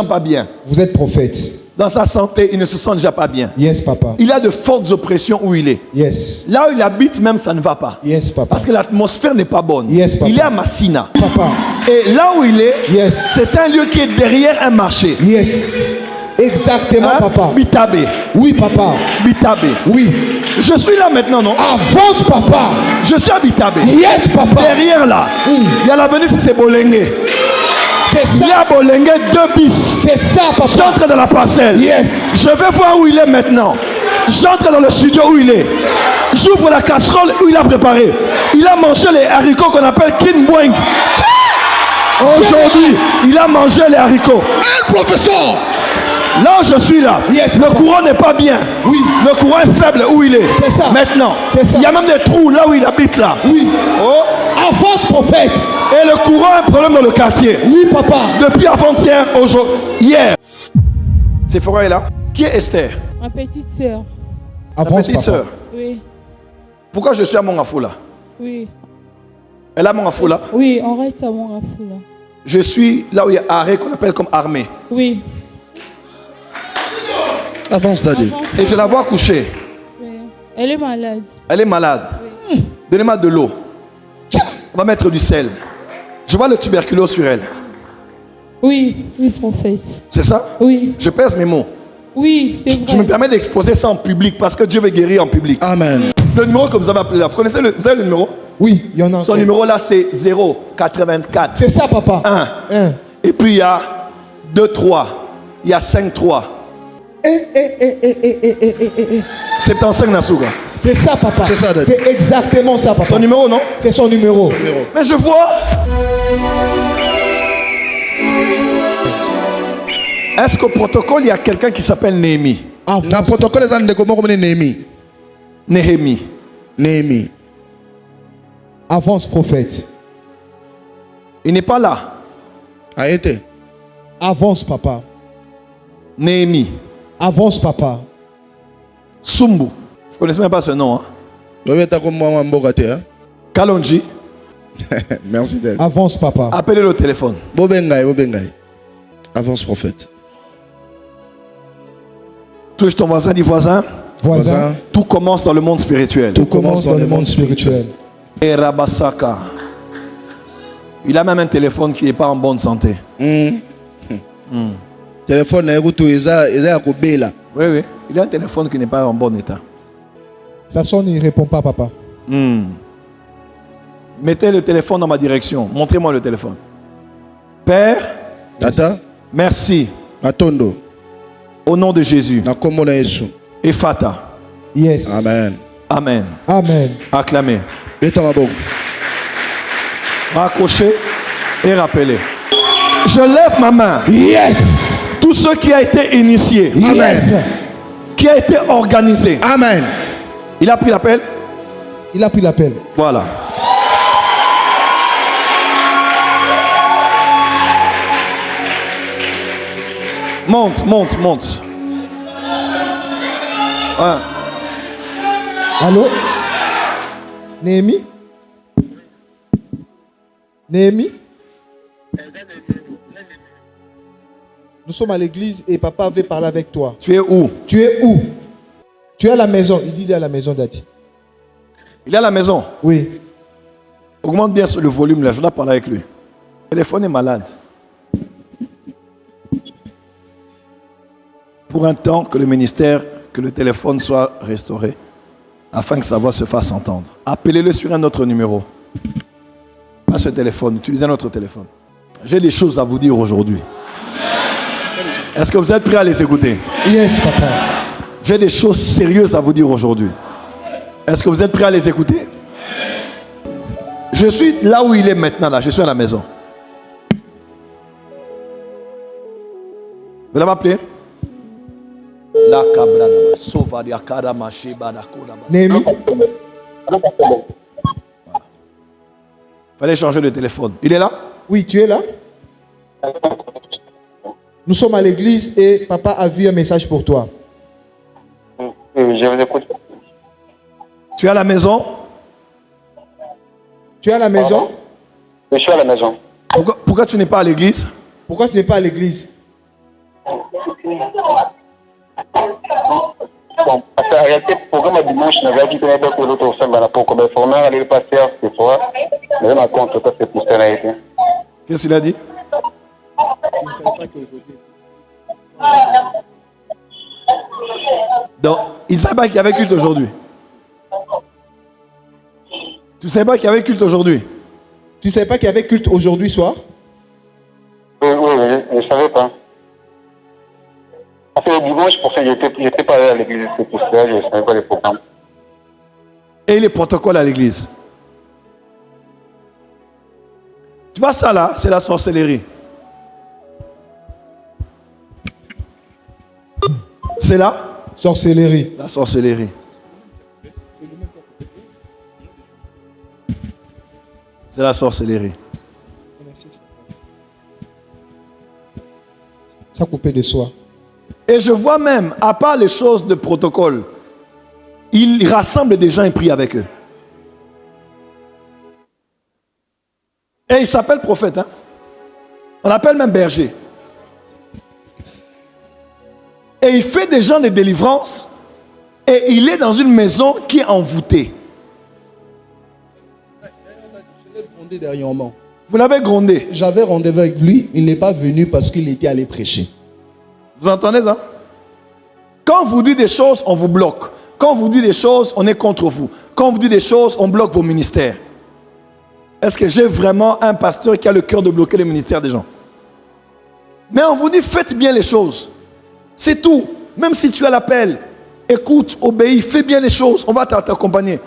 Pas bien. Vous êtes prophète. Dans sa santé, il ne se sent déjà pas bien. Yes, papa. Il a de fortes oppressions où il est. Yes. Là où il habite, même ça ne va pas. Yes, papa. Parce que l'atmosphère n'est pas bonne. Yes, papa. Il est à Massina. Papa. Et là où il est, Yes. c'est un lieu qui est derrière un marché. Yes. Exactement, Hein? papa. Bitabé. Oui, papa. Bitabé. Oui. Je suis là maintenant, non? Avance, papa. Je suis à Bitabé. Yes, papa. Derrière là, il y a l'avenue, c'est Bolengue. C'est Il y ça. a Bolengue 2 bis. C'est ça, papa. J'entre dans la parcelle. Yes. Je vais voir où il est maintenant. J'entre dans le studio où il est. J'ouvre la casserole où il a préparé. Il a mangé les haricots qu'on appelle kinboing. Aujourd'hui, il a mangé les haricots. Un professeur. Là où je suis là, Yes, le papa. courant n'est pas bien. Oui. Le courant est faible où il est. C'est ça. Maintenant, C'est ça. il y a même des trous là où il habite là. Oui. Oh. Avance, prophète. Et le courant a un problème dans le quartier. Oui, papa. Depuis avant-hier, aujourd'hui, hier. Sephora est là. Qui est Esther? Ma petite sœur. Ta Avance, petite papa. sœur. Oui, Pourquoi je suis à Mongafoula? oui. Elle est à Mongafoula. Oui, on reste à Mongafoula. Je suis là où il y a arrêt qu'on appelle comme armée. Oui. Avance, daddy. Avance, Et je la vois coucher. oui. Elle est malade. Elle est malade. Donnez-moi de l'eau. On va mettre du sel. Je vois le tuberculose sur elle. Oui, oui, prophète. C'est ça? Oui, Je pèse mes mots. oui, c'est Je me vrai. permets d'exposer ça en public parce que Dieu veut guérir en public. Amen. Le numéro que vous avez appelé là, vous connaissez vous avez le numéro? Oui, il y en a Son encore. numéro là c'est 084 C'est ça, papa. 1. Et puis il y a 23. Il y a 53. 75 Nasuga. C'est ça, papa. C'est ça, daddy. C'est exactement ça, papa. Son numéro non? C'est son numéro. Mais je vois. Est-ce qu'au protocole il y a quelqu'un qui s'appelle Néhémie? Na protocole eza ndeko moko mene Néhémie. Néhémie. Avance, prophète. Il n'est pas là. A été. Avance, papa. Néhémie. Avance, papa. Sumbu. Vous connaissez même pas ce nom. Hein? Bobeta comme moi mboka te hein. Kalonji. Merci d'être. Avance, papa. Appelez le téléphone. Bobengai. Avance prophète. Touche ton voisin, dis voisin. Voisin, Tout commence dans le monde spirituel. tout commence dans le monde spirituel. Et Rabasaka. Il a même un téléphone qui n'est pas en bonne santé. Téléphone na ekutu eza ya kobela. Oui. Il a un téléphone qui n'est pas en bon état. Ça sonne, il ne répond pas, papa. Mettez le téléphone dans ma direction. Montrez-moi le téléphone. Père, Tata, merci. atondo Au nom de Jésus. na kombo na Yesu. Ephata. Yes. Amen. Amen. Amen. Acclamez. Beta maboko. Raccrochez et rappelez. Je lève ma main. Yes. Tout ce qui a été initié, Yes. qui a été organisé. Amen. Il a pris l'appel. Il a pris l'appel. Voilà. Monte. Ouais. Allô? Néhémie? Néhémie? Nous sommes à l'église et papa veut parler avec toi. Tu es où? Tu es où? Tu es à la maison. Il dit il est à la maison, Dati. Il est à la maison. Oui. Augmente bien le volume là, je dois parler avec lui. Le téléphone est malade. Pour un temps que le ministère, que le téléphone soit restauré, afin que sa voix se fasse entendre. Appelez-le sur un autre numéro. Pas ce téléphone, utilisez un autre téléphone. J'ai des choses à vous dire aujourd'hui. Est-ce que vous êtes prêts à les écouter? Yes, papa. J'ai des choses sérieuses à vous dire aujourd'hui. Est-ce que vous êtes prêts à les écouter? Je suis là où il est maintenant, là. Je suis à la maison. Vous l'avez appelé? La cabra sauvadia cara machiba da koda. Néhémie? Fallait changer le téléphone. Il est là? Oui, tu es là? Nous sommes à l'église et papa a vu un message pour toi. Oui, je vous écoute. Tu es à la maison? Tu es à la maison? Je suis à la maison. Pourquoi tu n'es pas à l'église? Pourquoi tu n'es pas à l'église? Bon, parce qu'en réalité, le programme à dimanche, on avait dit qu'on avait d'autres autres au sein de la peau, comme il aller le passer ce soir. Mais on a compte, ça c'est pour ça. Qu'est-ce qu'il a dit? Il ne savait pas qu'aujourd'hui. Donc, il ne savait pas qu'il y avait culte aujourd'hui. Tu ne savais pas qu'il y avait culte aujourd'hui? Tu ne savais pas qu'il y avait culte aujourd'hui soir? Oui, je ne savais pas. Parce que le dimanche, pour ça, j'étais pas allé à l'église, c'est pour ça, je ne savais pas les programmes. Et les protocoles à l'église. Tu vois ça là, c'est la sorcellerie. C'est là? Sorcellerie. La sorcellerie. C'est la sorcellerie. Ça coupé de soi. Et je vois même, à part les choses de protocole, il rassemble des gens et prie avec eux. Et il s'appelle prophète. Hein? On l'appelle même berger. Et il fait des gens de délivrance. Et il est dans une maison qui est envoûtée. Je l'ai grondé dernièrement. Vous l'avez grondé. J'avais rendez-vous avec lui. Il n'est pas venu parce qu'il était allé prêcher. Vous entendez ça? Quand vous dites des choses, on vous bloque. Quand vous dites des choses, on est contre vous. Quand vous dites des choses, on bloque vos ministères. Est-ce que j'ai vraiment un pasteur qui a le cœur de bloquer les ministères des gens? Mais on vous dit, faites bien les choses. C'est tout. Même si tu as l'appel, écoute, obéis, fais bien les choses. On va t'accompagner.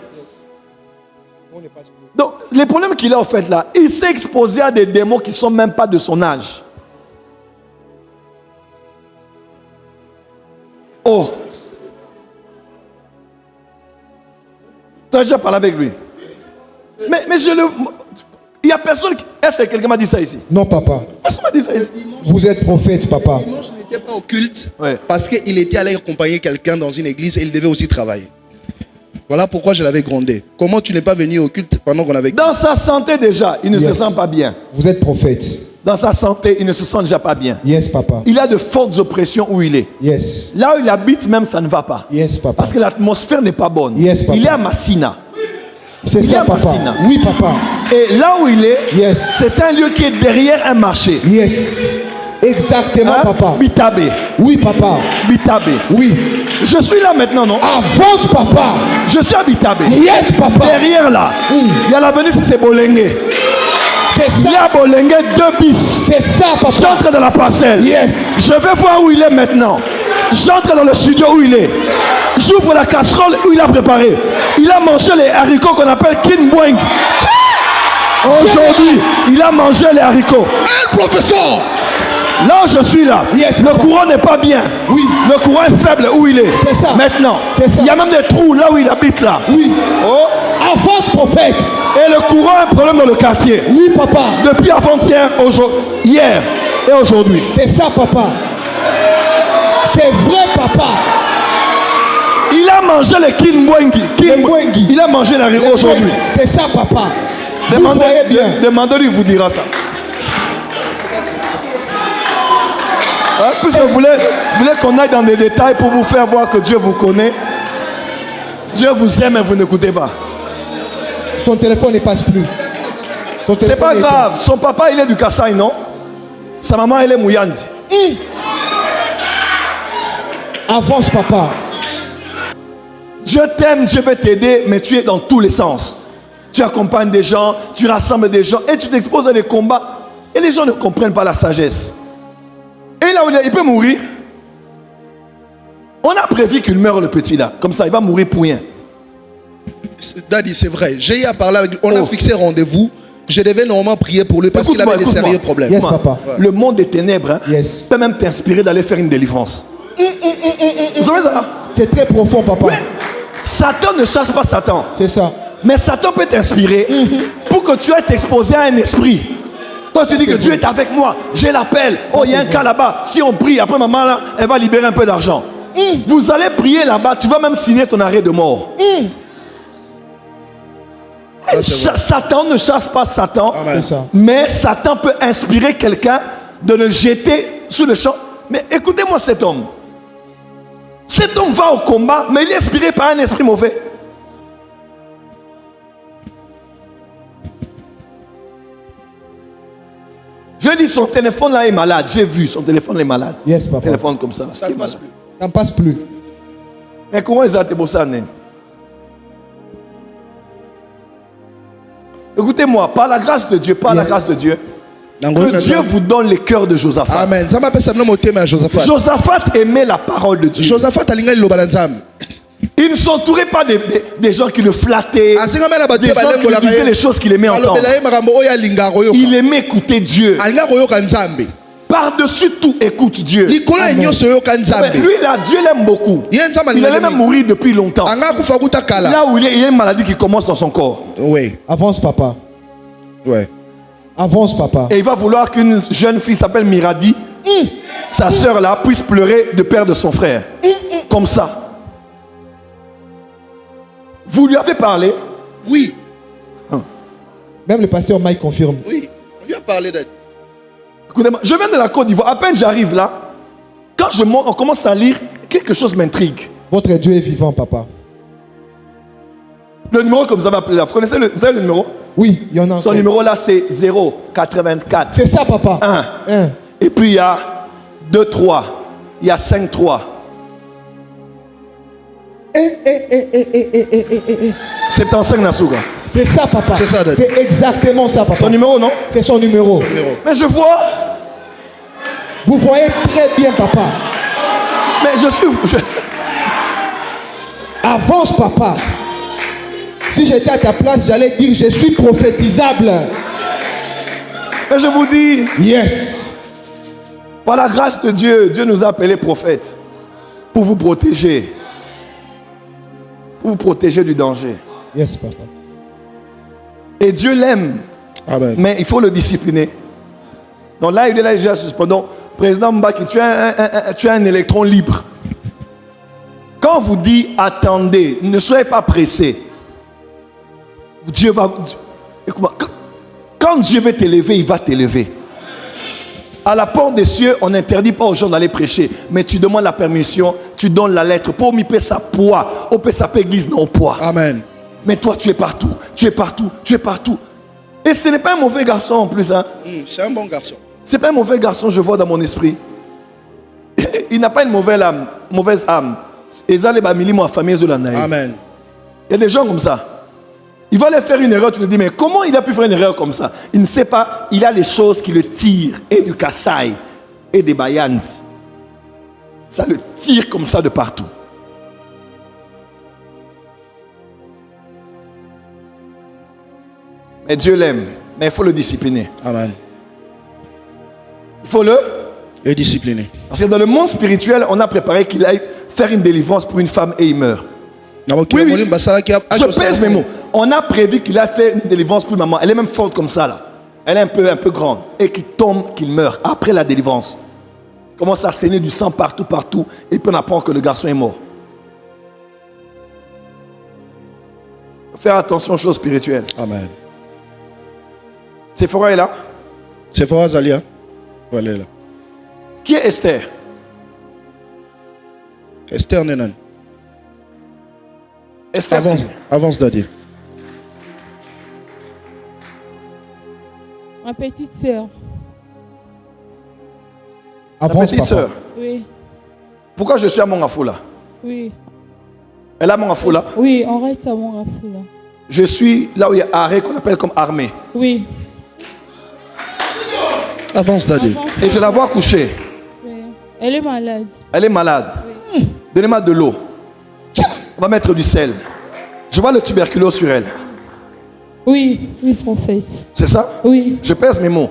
Donc, les problèmes qu'il a en fait là, il s'est exposé à des démons qui ne sont même pas de son âge. Oh. Tu as déjà parlé avec lui? Mais je le... Il n'y a personne qui... Est-ce que quelqu'un m'a dit ça ici? Non, papa. Personne m'a dit ça ici. Vous êtes prophète, papa. Dimanche, je n'étais pas au culte Ouais. parce qu'il était allé accompagner quelqu'un dans une église et il devait aussi travailler. Voilà pourquoi je l'avais grondé. Comment tu n'es pas venu au culte pendant qu'on avait... Dans sa santé déjà, il ne se Yes. sent pas bien. Vous êtes prophète. Dans sa santé, il ne se sent déjà pas bien. Yes, papa. Il a de fortes oppressions où il est. Yes. Là où il habite, même ça ne va pas. Yes, papa. Parce que l'atmosphère n'est pas bonne. Yes, papa. Il est à Massina. C'est il est ça, à papa. Massina. Oui, papa. Et là où il est, Yes. c'est un lieu qui est derrière un marché. Yes. Exactement, Hein? papa. Bitabé. Oui, papa. Bitabé. Oui. Je suis là maintenant, non? Avance, papa. Je suis à Bitabé. Yes, papa. Derrière là, il y a l'avenue, c'est Bolengue. C'est Il y ça. a Bolengue 2 bis. C'est ça, papa. J'entre dans la parcelle. Yes. Je vais voir où il est maintenant. J'entre dans le studio où il est. J'ouvre la casserole où il a préparé. Il a mangé les haricots qu'on appelle kinboing. Aujourd'hui, il a mangé les haricots. Un professeur! Là où je suis là, Yes, le papa. courant n'est pas bien. Oui. Le courant est faible où il est. C'est ça. Maintenant, C'est ça. il y a même des trous là où il habite là. Oui. Oh. Avance, prophète. Et le courant a un problème dans le quartier. Oui, papa. Depuis avant-hier, hier et aujourd'hui. C'est ça, papa. C'est vrai, papa. Il a mangé les kinboingi. Kinboingi. Il a mangé les haricots aujourd'hui. C'est ça, papa. Vous voyez bien. Demandez-lui, il vous dira ça. Hein, puisque vous voulez qu'on aille dans des détails pour vous faire voir que Dieu vous connaît. Dieu vous aime et vous n'écoutez pas. Son téléphone ne passe plus. Son C'est téléphone pas est- grave. Son papa, il est du Kassai, non? Sa maman, elle est Mouyanzi. Avance, papa. Dieu t'aime, Dieu veut t'aider, mais tu es dans tous les sens. Tu accompagnes des gens, tu rassembles des gens et tu t'exposes à des combats. Et les gens ne comprennent pas la sagesse. Et là où il peut mourir, on a prévu qu'il meure le petit là. Comme ça, il va mourir pour rien. Daddy, c'est vrai. J'ai eu à parler avec lui. On Oh. a fixé rendez-vous. Je devais normalement prier pour lui parce qu'il avait des Écoute-moi. sérieux problèmes. Yes, Moi, papa. Le monde des ténèbres hein, Yes. peut même t'inspirer d'aller faire une délivrance. Vous savez ça? C'est très profond, papa. Satan ne chasse pas Satan. C'est ça. Mais Satan peut t'inspirer pour que tu aies exposé à un esprit. Toi, tu dis que c'est Dieu vrai. est avec moi. J'ai l'appel. Oh, il y a un c'est cas vrai. là-bas. Si on prie, après maman, là, elle va libérer un peu d'argent. Vous allez prier là-bas. Tu vas même signer ton arrêt de mort. c'est vrai. Satan ne chasse pas Satan. Amen. C'est ça. Mais Satan peut inspirer quelqu'un de le jeter sur le champ Mais écoutez-moi cet homme. Cet homme va au combat, mais il est inspiré par un esprit mauvais. Je dis son téléphone là est malade. J'ai vu son téléphone est malade. Yes, papa. Téléphone comme ça. Ça ne passe plus. Ça ne passe plus. Mais comment ils ont été bossés? Écoutez-moi, par la grâce de Dieu, par la grâce de Dieu, que Dieu vous donne le cœur de Josaphat. Amen. Ça m'appelle ça à Josaphat. Josaphat aimait la parole de Dieu. Josaphat a l'ingé l'obalanzam. Il ne s'entourait pas des gens qui le flattaient, des gens qui lui disaient les choses qu'il aimait entendre. Il aimait écouter Dieu. Par-dessus tout, écoute Dieu. Lui, là, Dieu l'aime beaucoup. Il allait même mourir depuis longtemps. Là où il y a une maladie qui commence dans son corps. Oui. Avance, papa. Ouais. Avance, papa. Et il va vouloir qu'une jeune fille s'appelle Miradi, sa sœur là, puisse pleurer de perdre son frère. Comme ça. Vous lui avez parlé? Oui. Même le pasteur Mike confirme. Oui. On lui a parlé d'être. Écoutez-moi, je viens de la Côte d'Ivoire. À peine j'arrive là, quand on commence à lire, quelque chose m'intrigue. Votre Dieu est vivant, papa. Le numéro que vous avez appelé là, vous connaissez vous avez le numéro? Oui, il y en a. Son numéro là, c'est 084. C'est ça, papa. 1. Et puis il y a 2-3. Il y a 5-3. C'est en 5 Nasuga. C'est ça, papa. C'est ça, c'est exactement ça, papa. Son numéro, non? C'est son numéro. Mais je vois. Vous voyez très bien, papa. Mais Avance, papa. Si j'étais à ta place, j'allais dire je suis prophétisable. Mais je vous dis. Yes. Par la grâce de Dieu, Dieu nous a appelés prophètes pour vous protéger. Pour vous protéger du danger. Yes, papa. Et Dieu l'aime. Amen. Mais il faut le discipliner. Donc là, il est là déjà suspendant. Président Mbaki, tu as un électron libre. Quand on vous dit attendez, ne soyez pas pressés. Dieu va. Écoute-moi, quand Dieu veut t'élever, il va t'élever. À la porte des cieux, on n'interdit pas aux gens d'aller prêcher, mais tu demandes la permission, tu donnes la lettre pour m'y payer sa poids, au payer sa église non poids. Amen. Mais toi, tu es partout, tu es partout, tu es partout. Et ce n'est pas un mauvais garçon en plus. Hein. C'est un bon garçon. Ce n'est pas un mauvais garçon, je vois dans mon esprit. Il n'a pas une mauvaise âme. Amen. Il y a des gens comme ça. Il va aller faire une erreur, tu te dis, mais comment il a pu faire une erreur comme ça? Il ne sait pas, il a des choses qui le tirent, et du Kassai, et des Bayanzi. Ça le tire comme ça de partout. Mais Dieu l'aime, mais il faut le discipliner. Amen. Il faut le discipliner. Parce que dans le monde spirituel, on a préparé qu'il aille faire une délivrance pour une femme et il meurt. Oui, je pèse mes mots. On a prévu qu'il a fait une délivrance pour une maman. Elle est même forte comme ça là. Elle est un peu grande. Et qu'il tombe, qu'il meurt. Après la délivrance. Il commence à saigner du sang partout. Et puis on apprend que le garçon est mort. Faire attention aux choses spirituelles. Amen. Sephora est là? Sephora Zalia. Voilà là. Qui est Esther? Esther Nenan. Esther. Avance Daddy. Ma petite sœur. Ta petite sœur. Oui. Pourquoi je suis à Mongafoula? Oui. Elle est à Mongafoula? Oui, on reste à Mongafoula. Je suis là où il y a arrêt qu'on appelle comme armée. Oui. Avance Daddy. Et je la vois coucher. Oui. Elle est malade. Elle est malade. Oui. Donnez-moi de l'eau. On va mettre du sel. Je vois le tuberculose sur elle. Oui, prophète. C'est ça? Oui. Je pèse mes mots.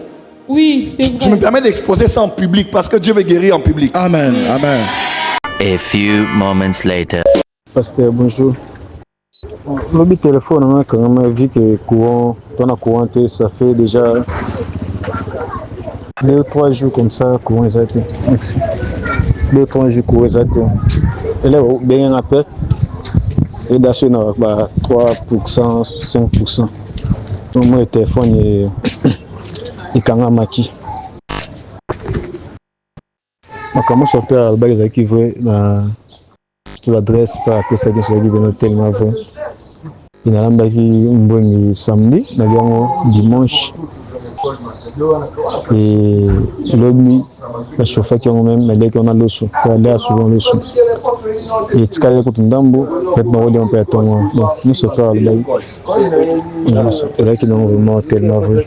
Oui, c'est vrai. Je me permets d'exposer ça en public parce que Dieu veut guérir en public. Amen. Amen. A few moments later. Pasteur, bonjour. Le téléphone, on a quand même vu que courant, ça fait déjà 2 ou 3 jours comme ça, courant exact. Merci. 2 ou 3 jours courant exact. Et là, bien après, et d'achat, 3%, 5%. Donc, mon téléphone est quand même maquis. Comment chauffeur à la qui veut sur l'adresse par après ça qui est tellement vrai. Il y a un bon samedi, dimanche. Et l'homme, le chauffeur qui a même, mais qu'on a le sou, il a souvent le sou. Et tu as le dambo, fait parole un peu à ton. Donc, nous se parlons là. Et là, qui n'ont vraiment tellement vrai.